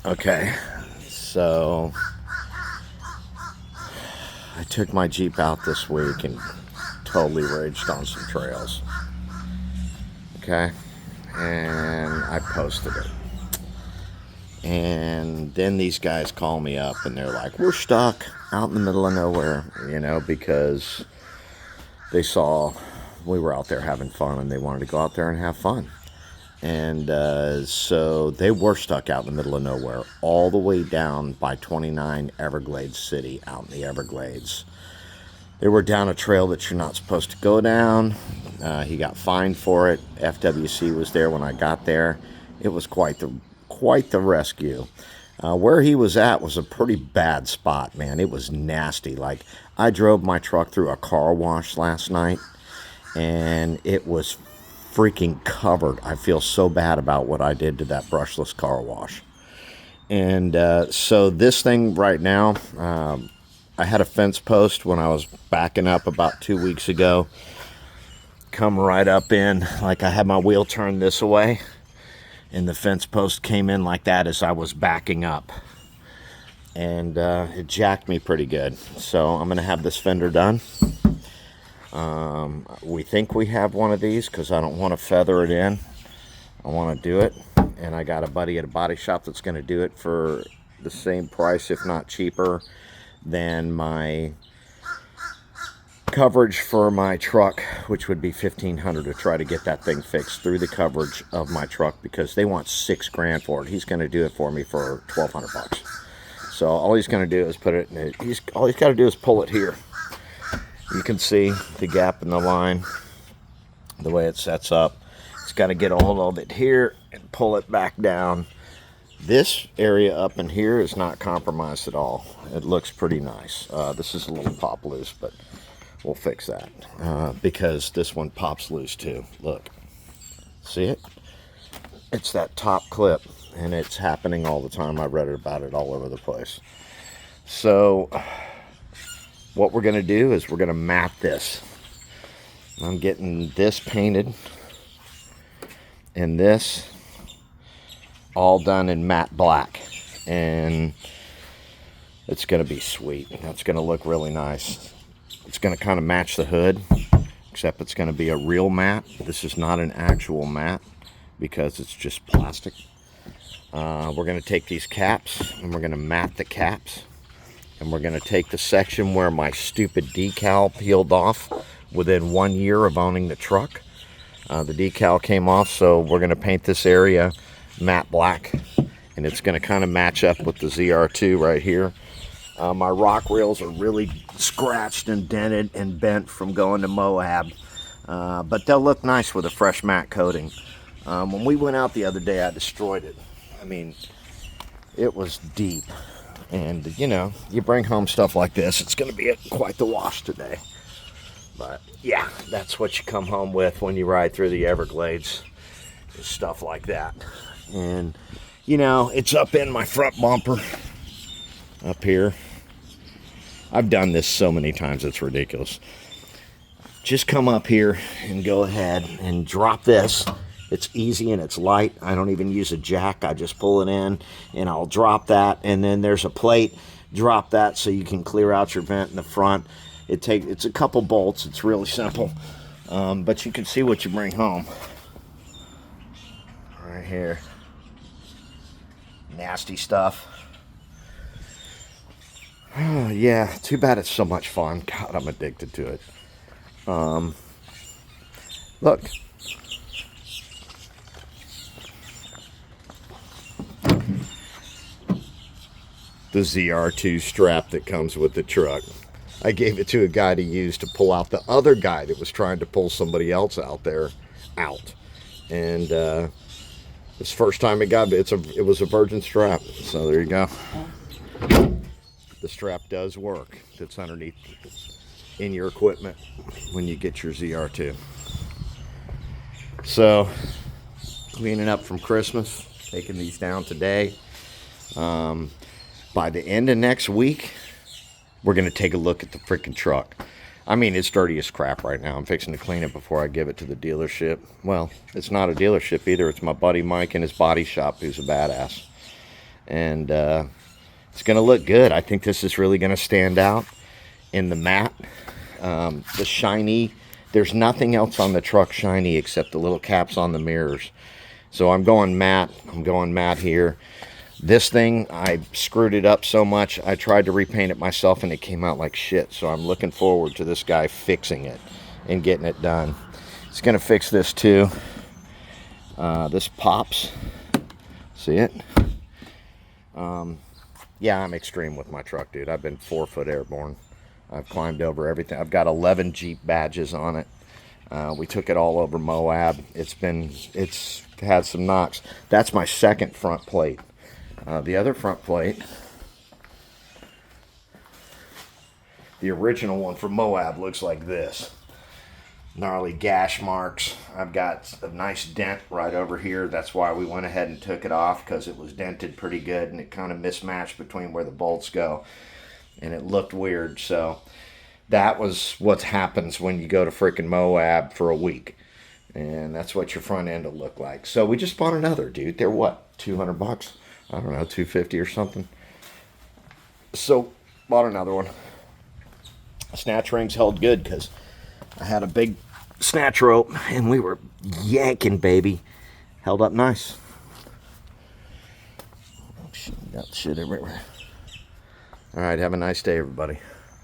Okay, so I took my Jeep out this week and totally raged on some trails. Okay, and I posted it. And then these guys call me up and they're like, we're stuck out in the middle of nowhere, because they saw we were out there having fun and they wanted to go out there and have fun. And so they were stuck out in the middle of nowhere, all the way down by 29 Everglades City, out in the Everglades. They were down a trail that you're not supposed to go down. He got fined for it. FWC was there when I got there. It was quite the rescue. Where he was at was a pretty bad spot, man. It was nasty. Like, I drove my truck through a car wash last night, and it was freaking covered. I feel so bad about what I did to that brushless car wash. And so this thing right now, I had a fence post when I was backing up about 2 weeks ago. Come right up in, like I had my wheel turned this way, and the fence post came in like that as I was backing up. And it jacked me pretty good. So I'm going to have this fender done. We think we have one of these because I don't want to feather it in. I want to do it. And I got a buddy at a body shop that's going to do it for the same price, if not cheaper, than my coverage for my truck, which would be $1,500 to try to get that thing fixed through the coverage of my truck, because they want $6,000 for it. He's going to do it for me for $1,200. So all he's going to do is put it in it. All he's got to do is pull it here. You can see the gap in the line, the way it sets up. He's got to get a hold of it here and pull it back down. This area up in here is not compromised at all. It looks pretty nice. This is a little pop loose, but we'll fix that because this one pops loose too. Look, see it? It's that top clip, and it's happening all the time. I read about it all over the place. So what we're going to do is we're going to mat this. I'm getting this painted and this all done in matte black, and it's going to be sweet. That's going to look really nice. It's going to kind of match the hood, except it's going to be a real matte. This is not an actual matte because it's just plastic. We're going to take these caps and we're going to mat the caps. And we're going to take the section where my stupid decal peeled off within 1 year of owning the truck. The decal came off, so we're going to paint this area matte black. And it's going to kind of match up with the ZR2 right here. My rock rails are really scratched and dented and bent from going to Moab. But they'll look nice with a fresh matte coating. When we went out the other day, I destroyed it. I mean, it was deep. And, you bring home stuff like this, it's going to be quite the wash today. But, yeah, that's what you come home with when you ride through the Everglades. Is stuff like that. And, it's up in my front bumper. Up here. I've done this so many times, it's ridiculous. Just come up here and go ahead and drop this. It's easy and it's light. I don't even use a jack. I just pull it in and I'll drop that. And then there's a plate. Drop that so you can clear out your vent in the front. It's a couple bolts. It's really simple. But you can see what you bring home. Right here. Nasty stuff. Oh, yeah, too bad it's so much fun. God, I'm addicted to it. Look. The ZR2 strap that comes with the truck. I gave it to a guy to use to pull out the other guy that was trying to pull somebody else out there out. And this first time it was a virgin strap. So there you go. The strap does work. That's underneath in your equipment when you get your ZR2. So, cleaning up from Christmas, taking these down today. By the end of next week, we're going to take a look at the freaking truck. I mean, it's dirty as crap right now. I'm fixing to clean it before I give it to the dealership. Well, it's not a dealership either. It's my buddy Mike and his body shop, who's a badass. and it's going to look good. I think this is really going to stand out in the matte. The shiny, there's nothing else on the truck shiny except the little caps on the mirrors. So I'm going matte. I'm going matte here. This thing, I screwed it up so much. I tried to repaint it myself and it came out like shit. So I'm looking forward to this guy fixing it and getting it done. It's going to fix this too. This pops. See it? Yeah, I'm extreme with my truck, dude. I've been 4-foot airborne. I've climbed over everything. I've got 11 Jeep badges on it. We took it all over Moab. It's had some knocks. That's my second front plate. The other front plate, the original one from Moab, looks like this. Gnarly gash marks. I've got a nice dent right over here. That's why we went ahead and took it off, because it was dented pretty good and it kind of mismatched between where the bolts go and it looked weird. So that was what happens when you go to freaking Moab for a week, and that's what your front end will look like. So we just bought another, dude. They're what, 200 bucks? I don't know, 250 or something. So bought another one. Snatch rings held good because I had a big snatch rope and we were yanking, baby. Held up nice. Oh, shit, got shit everywhere. All right, have a nice day, everybody.